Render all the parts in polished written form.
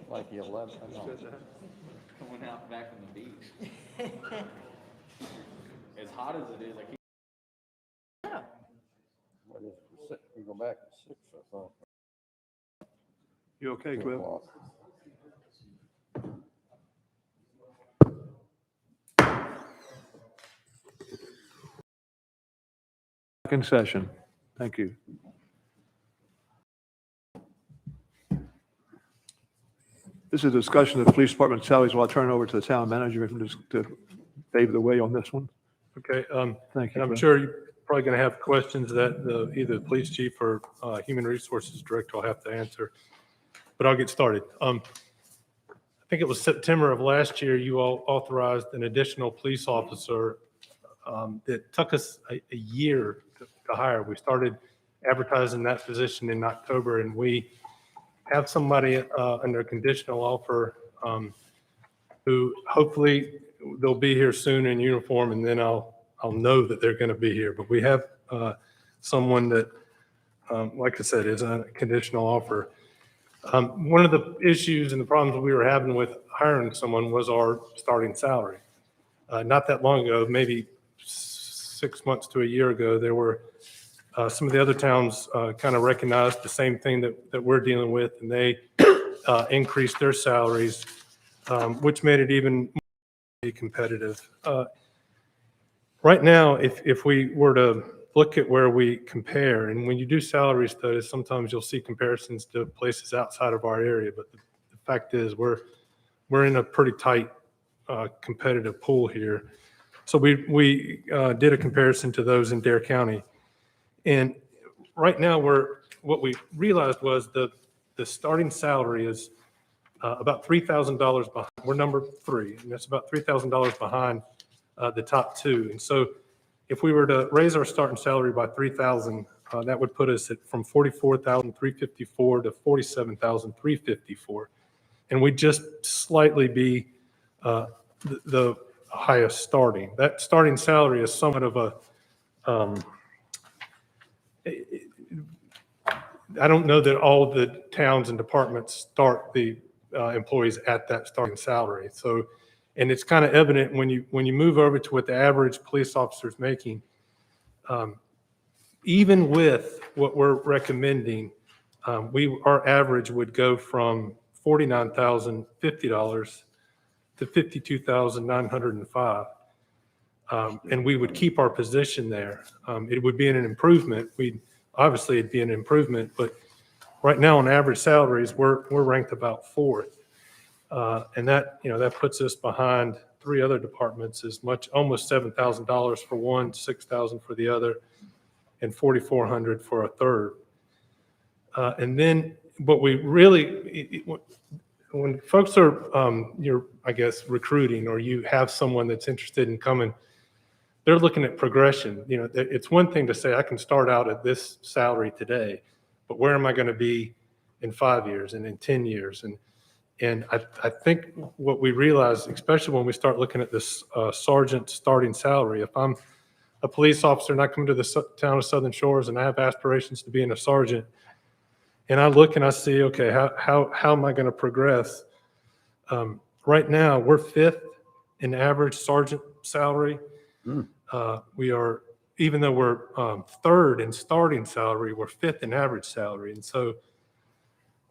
Like 11, no. Going out back on the beach. As hot as it is, I keep. What is it, six? We go back at 6, I thought. You okay, 2 Cliff? o'clock. Back in session. Thank you. This is a discussion of the police department salaries. I'll turn it over to the town manager to pave the way on this one. Okay, Thank you. and I'm Cliff. sure you're probably going to have questions that either the police chief or human resources director will have to answer, but I'll get started. I think it was September of last year, you all authorized an additional police officer that took us a year to hire. We started advertising that position in October, and we have somebody under conditional offer who hopefully they'll be here soon in uniform, and then I'll know that they're going to be here. But we have someone that, like I said, is a conditional offer. One of the issues and the problems we were having with hiring someone was our starting salary. Not that long ago, maybe 6 months to a year ago, there were some of the other towns kind of recognized the same thing that we're dealing with, and they increased their salaries, which made it even more competitive. Right now, if we were to look at where we compare, and when you do salary studies, sometimes you'll see comparisons to places outside of our area, but the fact is we're in a pretty tight competitive pool here. So we did a comparison to those in Dare County. And right now what we realized was the starting salary is about $3,000 behind. We're number 3, and that's about $3,000 behind the top 2. And so if we were to raise our starting salary by $3,000, that would put us from $44,354 to $47,354. And we'd just slightly be the highest starting. That starting salary is somewhat of a, I don't know that all of the towns and departments start the employees at that starting salary. So, and it's kind of evident when you move over to what the average police officer is making, even with what we're recommending, our average would go from $49,050 to $52,905. And we would keep our position there. It would be an improvement. Obviously it'd be an improvement, but right now on average salaries, we're ranked about 4th. And that puts us behind 3 other departments as much, almost $7,000 for one, $6,000 for the other, and $4,400 for a third. And then what we really, when folks are, you're, I guess, recruiting, or you have someone that's interested in coming, they're looking at progression. It's one thing to say, I can start out at this salary today, but where am I going to be in 5 years and in 10 years? And I think what we realize, especially when we start looking at this sergeant starting salary, if I'm a police officer and I come to the town of Southern Shores and I have aspirations to being a sergeant, and I look and I see, okay, how am I going to progress? Right now, we're 5th in average sergeant salary. We are, even though we're 3rd in starting salary, we're 5th in average salary. And so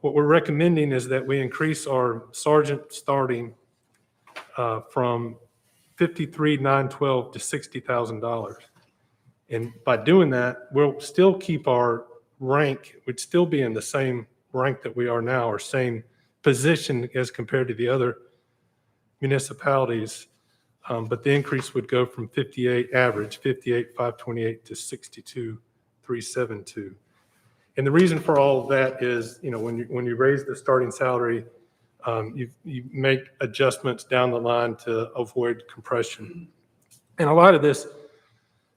what we're recommending is that we increase our sergeant starting from $53,912 to $60,000. And by doing that, we'll still keep our rank, we'd still be in the same rank that we are now, or same position as compared to the other municipalities. But the increase would go from 58,528 to 62,372. And the reason for all of that is, when you raise the starting salary, you make adjustments down the line to avoid compression. And a lot of this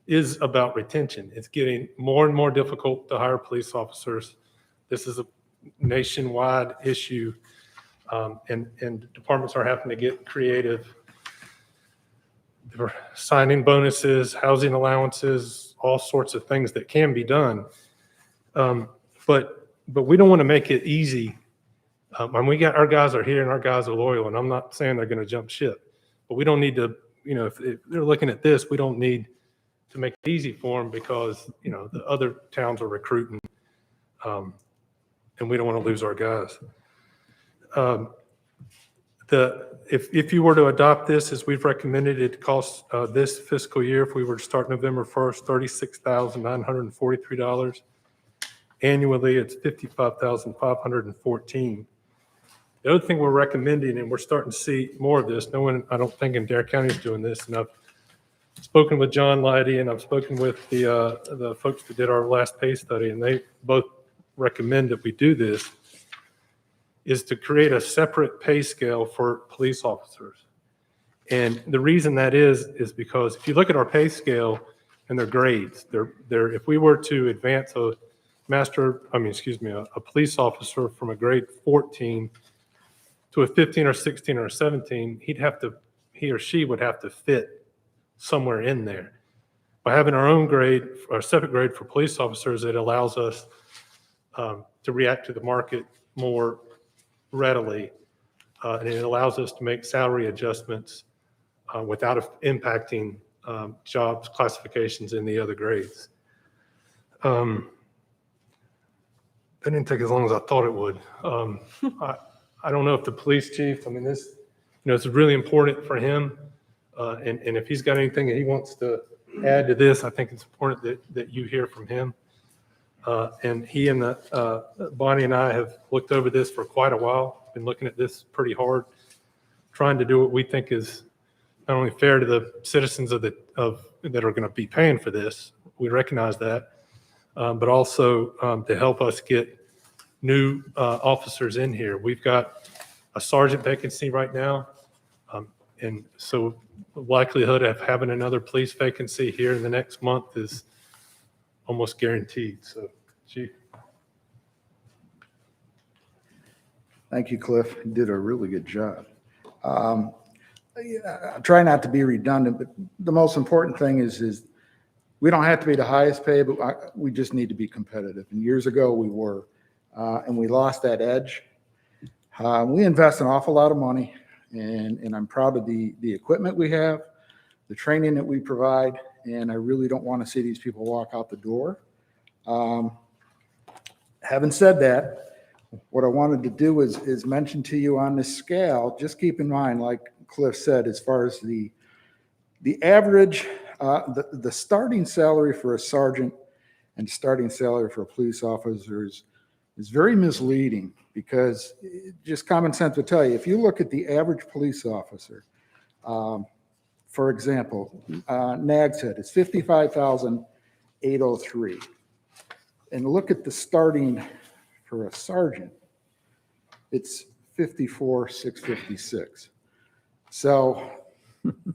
is about retention. It's getting more and more difficult to hire police officers. This is a nationwide issue, and departments are having to get creative. They're signing bonuses, housing allowances, all sorts of things that can be done. But we don't want to make it easy And our guys are here and our guys are loyal, and I'm not saying they're going to jump ship, but we don't need to, if they're looking at this, we don't need to make it easy for them because, the other towns are recruiting, and we don't want to lose our guys. If you were to adopt this as we've recommended, it costs this fiscal year, if we were to start November 1st, $36,943. Annually, it's $55,514. The other thing we're recommending, and we're starting to see more of this, no one, I don't think in Dare County is doing this, and I've spoken with John Leidy and I've spoken with the folks that did our last pay study, and they both recommend that we do this, is to create a separate pay scale for police officers. And the reason that is because if you look at our pay scale and their grades, if we were to advance a police officer from a grade 14 to a 15 or 16 or 17, he or she would have to fit somewhere in there. By having our own grade, our separate grade for police officers, it allows us to react to the market more readily, and it allows us to make salary adjustments without impacting jobs classifications in the other grades. That didn't take as long as I thought it would. I don't know if the police chief, this, it's really important for him. And if he's got anything that he wants to add to this, I think it's important that you hear from him. And he and Bonnie and I have looked over this for quite a while, been looking at this pretty hard, trying to do what we think is not only fair to the citizens that are going to be paying for this, we recognize that, but also to help us get new officers in here. We've got a sergeant vacancy right now, and so the likelihood of having another police vacancy here in the next month is almost guaranteed. So, Chief. Thank you, Cliff. You did a really good job. I try not to be redundant, but the most important thing is we don't have to be the highest pay, but we just need to be competitive. And years ago we were, and we lost that edge. We invest an awful lot of money, and I'm proud of the equipment we have, the training that we provide, and I really don't want to see these people walk out the door. Having said that, what I wanted to do is mention to you on this scale, just keep in mind, like Cliff said, as far as the average, the starting salary for a sergeant and starting salary for a police officer is very misleading, because just common sense would tell you, if you look at the average police officer, for example, Nags Head is $55,803. And look at the starting for a sergeant, it's $54,656. So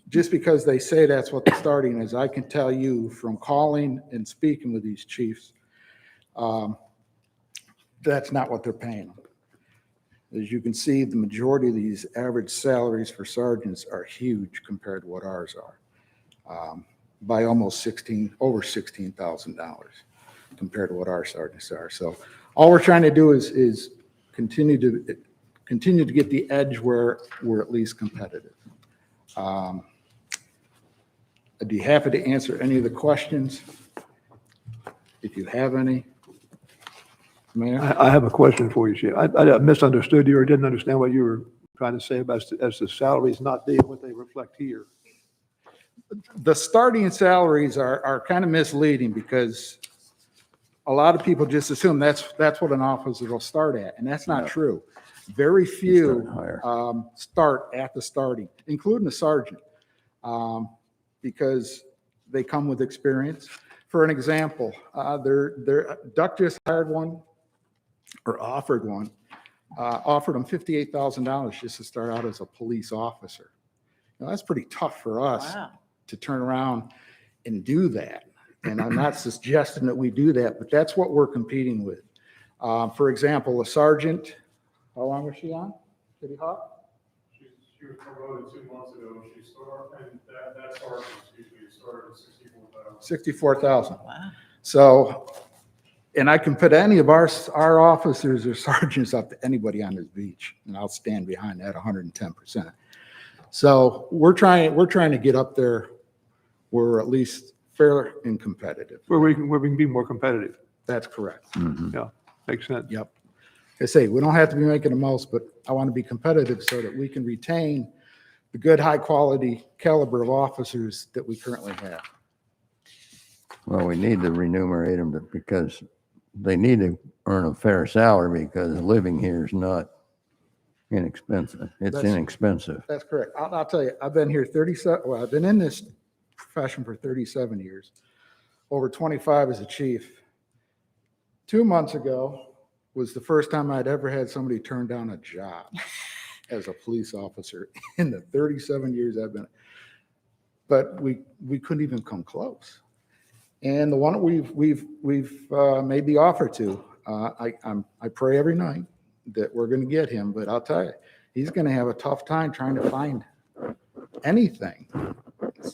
just because they say that's what the starting is, I can tell you from calling and speaking with these chiefs, that's not what they're paying them. As you can see, the majority of these average salaries for sergeants are huge compared to what ours are, by almost over $16,000 compared to what our sergeants are. So all we're trying to do is continue to get the edge where we're at least competitive. I'd be happy to answer any of the questions if you have any. Mayor? I have a question for you, Chief. I misunderstood you or didn't understand what you were trying to say about as the salaries not being what they reflect here. The starting salaries are kind of misleading, because a lot of people just assume that's what an officer will start at, and that's not true. Very few start at the starting, including the sergeant, because they come with experience. For an example, Duck just hired one, or offered one, offered him $58,000 just to start out as a police officer. Now, that's pretty tough for us to turn around and do that. And I'm not suggesting that we do that, but that's what we're competing with. For example, a sergeant, how long was she on City Hawk? She was promoted 2 months ago. She started, and that sergeant, started at $64,000. $64,000. Wow. So And I can put any of our officers or sergeants up to anybody on this beach, and I'll stand behind that 110%. So we're trying to get up there. We're at least fair and competitive. Where we can be more competitive. That's correct. Yeah, makes sense. Yep. I say, we don't have to be making the most, but I want to be competitive so that we can retain the good, high quality caliber of officers that we currently have. Well, we need to remunerate them because they need to earn a fair salary because living here is not inexpensive. It's That's- inexpensive. That's correct. I'll tell you, I've been here 37, well, I've been in this profession for 37 years, over 25 as a chief. 2 months ago was the first time I'd ever had somebody turn down a job as a police officer in the 37 years I've been. But we couldn't even come close. And the one we've made the offer to, I pray every night that we're going to get him, but I'll tell you, he's going to have a tough time trying to find anything.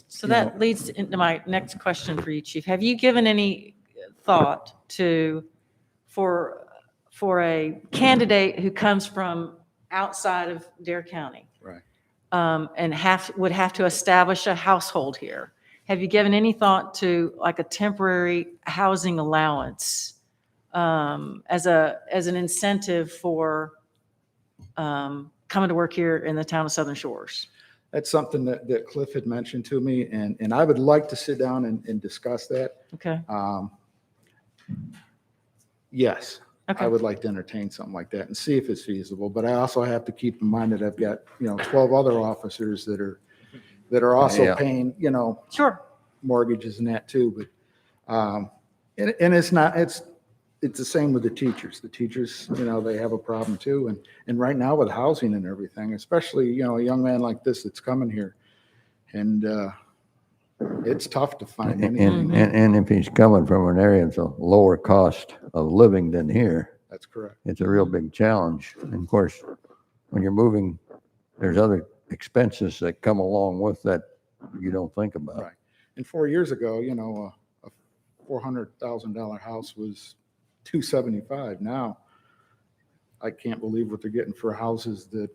So that leads into my next question for you, Chief. Have you given any thought for a candidate who comes from outside of Dare County? Right. And would have to establish a household here? Have you given any thought to like a temporary housing allowance as an incentive for coming to work here in the town of Southern Shores? That's something that Cliff had mentioned to me, and I would like to sit down and discuss that. Okay. Yes, Okay. I would like to entertain something like that and see if it's feasible, but I also have to keep in mind that I've got, 12 other officers that are also Yeah. paying, Sure. mortgages and that too, but, and it's the same with the teachers. The teachers, they have a problem too. And right now with housing and everything, especially, a young man like this that's coming here, and it's tough to find anything. And if he's coming from an area that's a lower cost of living than here, That's correct. it's a real big challenge. And of course, when you're moving, there's other expenses that come along with that you don't think about. Right. And 4 years ago, a $400,000 house was $275. Now, I can't believe what they're getting for houses that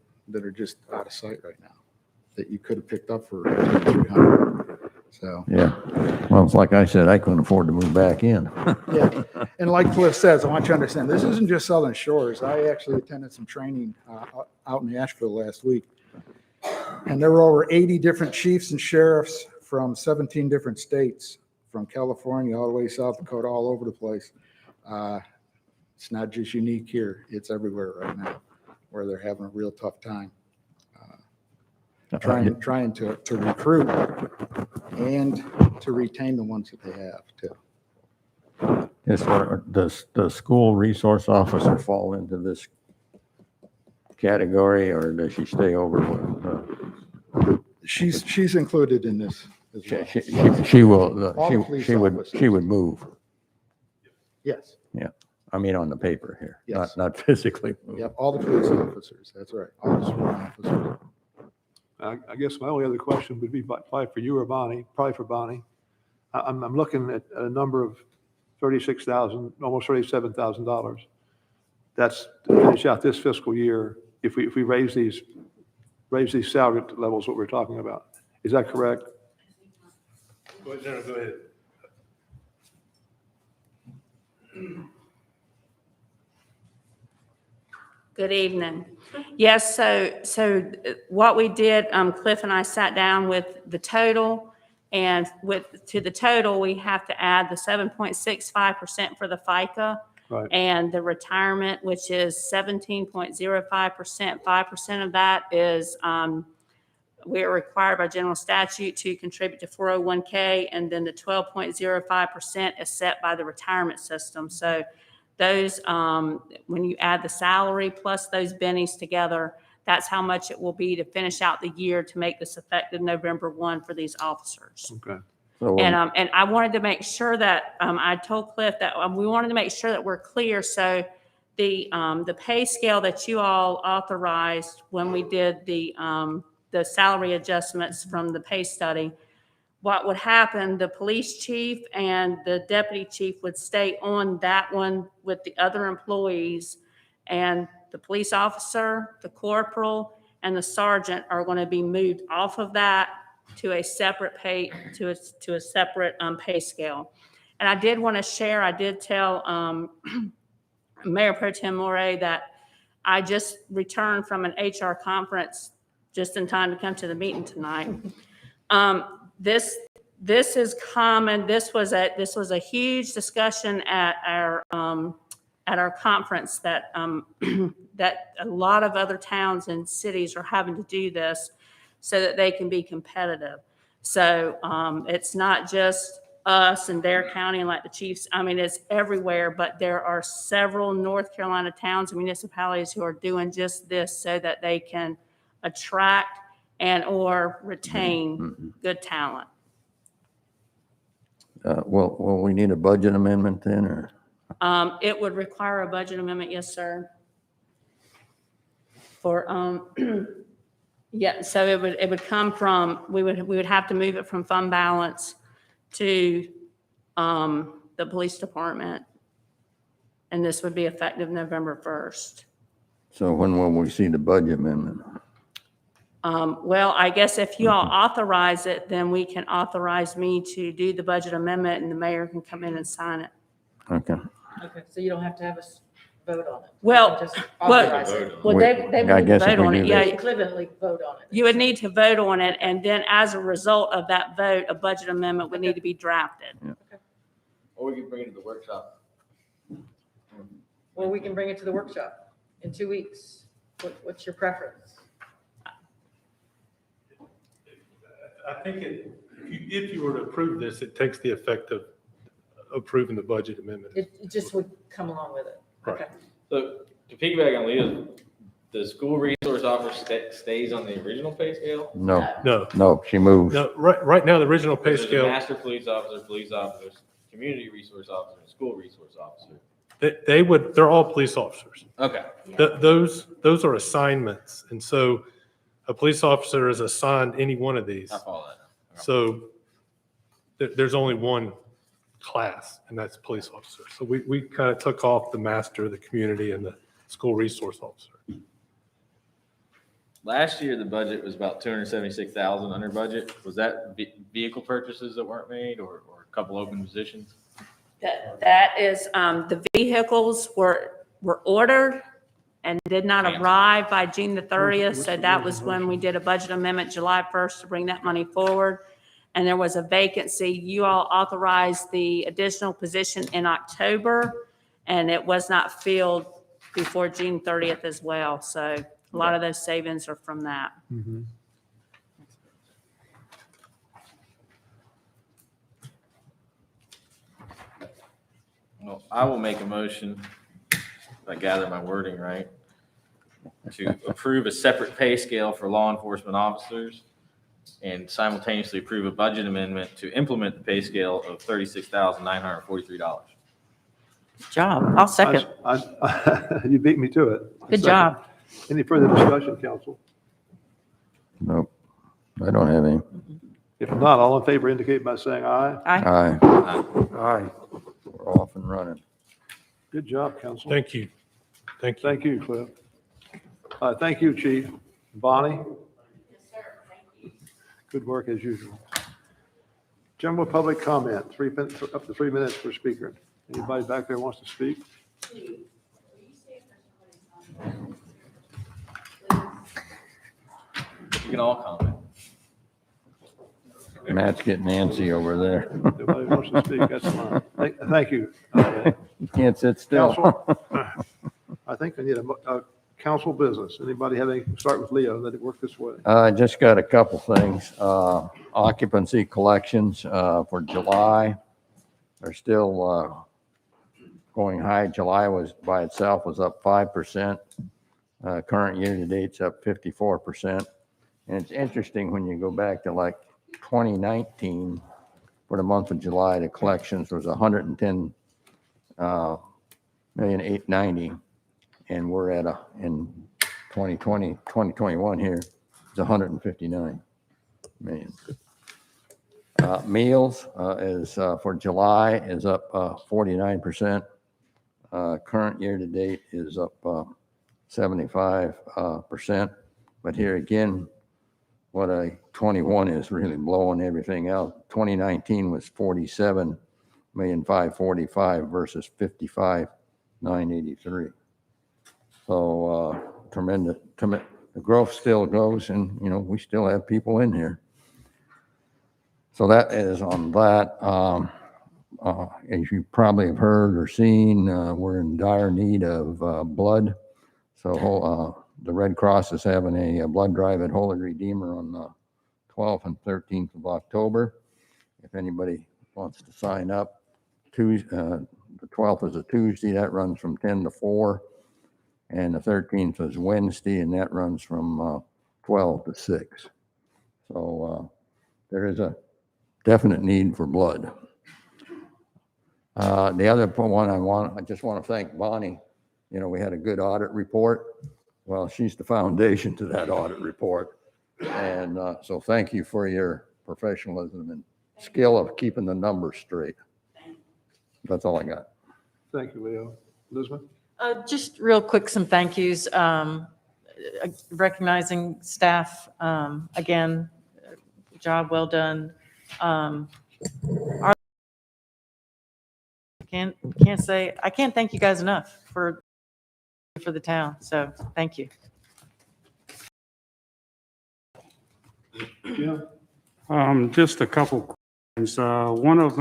are just out of sight right now, that you could have picked up for $300. So, Yeah. Well, it's like I said, I couldn't afford to move back in. yeah. And like Cliff says, I want you to understand, this isn't just Southern Shores. I actually attended some training out in Asheville last week. And there were over 80 different chiefs and sheriffs from 17 different states, from California all the way to South Dakota, all over the place. It's not just unique here. It's everywhere right now where they're having a real tough time trying to recruit and to retain the ones that they have too. Does the school resource officer fall into this category, or does she stay over with? She's included in this as well. She will. All the police She officers. would move. Yes. I mean, on the paper here, Yes. not physically. Move. Yep. All the police officers. That's right. All the sworn officers. I guess my only other question would be probably for you or Bonnie, probably for Bonnie. I'm looking at a number of $36,000, almost $37,000. That's to finish out this fiscal year. If we raise these salary levels, what we're talking about. Is that correct? Go ahead. Good evening. Yes, so what we did, Cliff and I sat down with the total, and to the total, we have to add the 7.65% for the FICA. Right. And the retirement, which is 17.05%. 5% of that is, we are required by general statute to contribute to 401k, and then the 12.05% is set by the retirement system. So those, when you add the salary plus those bennies together, that's how much it will be to finish out the year to make this effective November 1 for these officers. Okay. So, And I wanted to make sure that, I told Cliff that we wanted to make sure that we're clear. So the pay scale that you all authorized when we did the salary adjustments from the pay study, what would happen, the police chief and the deputy chief would stay on that one with the other employees. And the police officer, the corporal, and the sergeant are going to be moved off of that to a separate pay, to a separate pay scale. And I did want to share, I did tell Mayor Pro Tem Morey that I just returned from an HR conference just in time to come to the meeting tonight. This is common. This was a huge discussion at our conference that that a lot of other towns and cities are having to do this so that they can be competitive. So it's not just us and Dare County and like the Chiefs. I mean, it's everywhere, but there are several North Carolina towns and municipalities who are doing just this so that they can attract and or retain good talent. Will we need a budget amendment then, or? It would require a budget amendment, yes, sir. For, yeah, so it would come from, we would have to move it from fund balance to, the police department. And this would be effective November 1st. So when will we see the budget amendment? Well, I guess if you all authorize it, then we can authorize me to do the budget amendment and the mayor can come in and sign it. Okay. Okay, so you don't have to have us vote on it. Well, Just well, authorize it. well, they I would guess if vote we on do it, that- yeah. Equivalently vote on it. You would need to vote on it, and then as a result of that vote, a budget amendment would need to be drafted. Or we could bring it to the workshop. Well, we can bring it to the workshop in 2 weeks. What's your preference? I think if you were to approve this, it takes the effect of approving the budget amendment. It just would come along with it. Right. Okay. So to piggyback on Leah's, the school resource officer stays on the original pay scale? No, No, she moved. no, right now, the original pay There's a scale, master police officers, community resource officer, and school resource officer. they're all police officers. Okay. Those are assignments. And so a police officer is assigned any one of these. I follow that now. So there's only one class, and that's police officer. So we kind of took off the master, the community, and the school resource officer. Last year, the budget was about 276,000 under budget. Was that vehicle purchases that weren't made or a couple open positions? That is, the vehicles were ordered and did not arrive by June the 30th. So that was when we did a budget amendment July 1st to bring that money forward. And there was a vacancy. You all authorized the additional position in October, and it was not filled before June 30th as well. So a lot of those savings are from that. Well, I will make a motion, if I gather my wording right, to approve a separate pay scale for law enforcement officers and simultaneously approve a budget amendment to implement the pay scale of $36,943. Good job. I'll second. You beat me to it. Good job. Any further discussion, council? Nope. I don't have any. If not, all in favor indicate by saying aye. Aye. Aye. Aye. We're off and running. Good job, council. Thank you. Thank you. Thank you, Cliff. Thank you, Chief. Bonnie? Yes, sir. Thank you. Good work as usual. General public comment, up to 3 minutes per speaker. Anybody back there wants to speak? You can all comment. Matt's getting antsy over there. Nobody wants to speak, that's fine. Thank you. You can't sit still. Council? I think I need a council business. Anybody have any, start with Leo, let it work this way. I just got a couple things. Occupancy collections for July are still going high. July was by itself was up 5%. Current year to date's up 54%. And it's interesting when you go back to like 2019, for the month of July, the collections was 110,890,000, and we're at in 2021 here, it's 159 million. Meals is for July is up 49%. Current year to date is up 75%. But here again, what a 21 is really blowing everything out. 2019 was 47,545,000 versus 55,983. So tremendous. The growth still goes, and we still have people in here. So that is on that. As you probably have heard or seen, we're in dire need of blood. So the Red Cross is having a blood drive at Holy Redeemer on the 12th and 13th of October. If anybody wants to sign up, the 12th is a Tuesday. That runs from 10 to 4. And the 13th is Wednesday, and that runs from 12 to 6. So there is a definite need for blood. The other one I just want to thank Bonnie. We had a good audit report. Well, she's the foundation to that audit report. And so thank you for your professionalism and skill of keeping the numbers straight. That's all I got. Thank you, Leo. Elizabeth? Just real quick, some thank yous. Recognizing staff, again, job well done. I can't thank you guys enough for the town. So thank you. Yeah. Just a couple questions. One of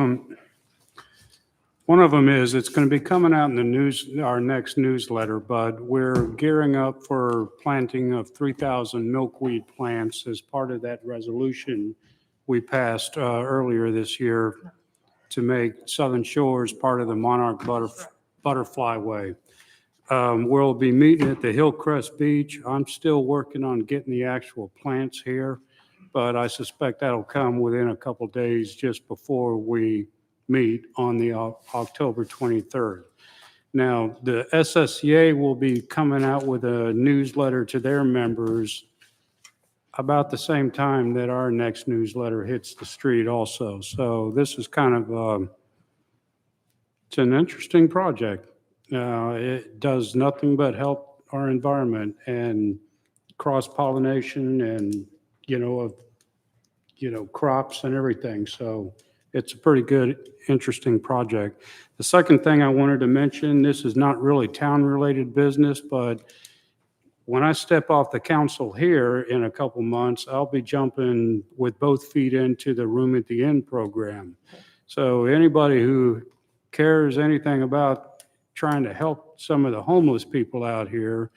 them is it's going to be coming out in the news, our next newsletter, but we're gearing up for planting of 3,000 milkweed plants as part of that resolution we passed earlier this year to make Southern Shores part of the Monarch Butterfly Way. We'll be meeting at the Hillcrest Beach. I'm still working on getting the actual plants here, but I suspect that'll come within a couple days just before we meet on the October 23rd. Now, the SSCA will be coming out with a newsletter to their members about the same time that our next newsletter hits the street also. So this is kind of, it's an interesting project. It does nothing but help our environment and cross-pollination and, crops and everything. So it's a pretty good, interesting project. The second thing I wanted to mention, this is not really town-related business, but when I step off the council here in a couple months, I'll be jumping with both feet into the Room at the Inn program. So anybody who cares anything about trying to help some of the homeless people out here,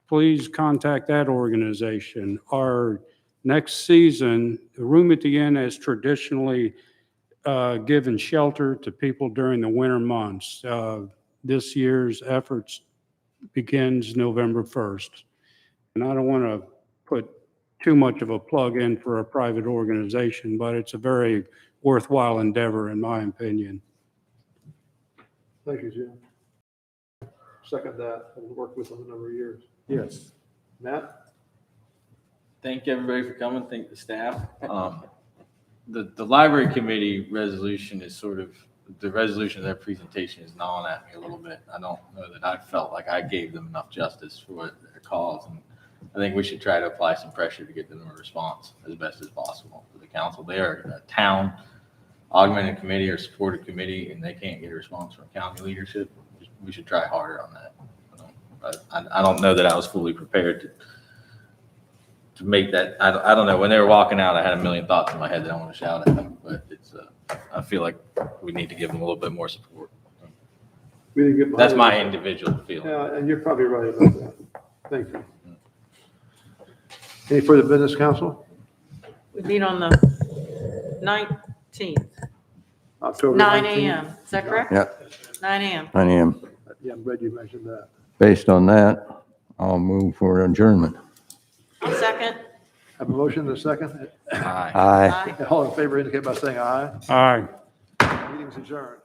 please contact that organization. Our next season, the Room at the Inn has traditionally given shelter to people during the winter months. This year's efforts begins November 1st. And I don't want to put too much of a plug in for a private organization, but it's a very worthwhile endeavor in my opinion. Thank you, Jim. Second that, I've worked with them a number of years. Yes. Matt? Thank everybody for coming. Thank the staff. The library committee resolution is the resolution of their presentation is gnawing at me a little bit. I don't know that I felt like I gave them enough justice for their cause. And I think we should try to apply some pressure to get them a response as best as possible for the council. They are a town augmented committee or supported committee, and they can't get a response from county leadership. We should try harder on that. I don't know that I was fully prepared to make that. I don't know. When they were walking out, I had a million thoughts in my head that I want to shout at them, but I feel like we need to give them a little bit more support. We didn't get That's my behind it. individual feeling. Yeah, and you're probably right about that. Thank you. Any further business, council? We meet on the 19th, October 9 19th? a.m. Is that correct? Yeah, 9 a.m. 9 a.m. Yeah, I'm glad you mentioned that. Based on that, I'll move for adjournment. I'll second. Have a motion and a second. Aye. Aye. Aye. All in favor indicate by saying aye. All right. Meeting's adjourned.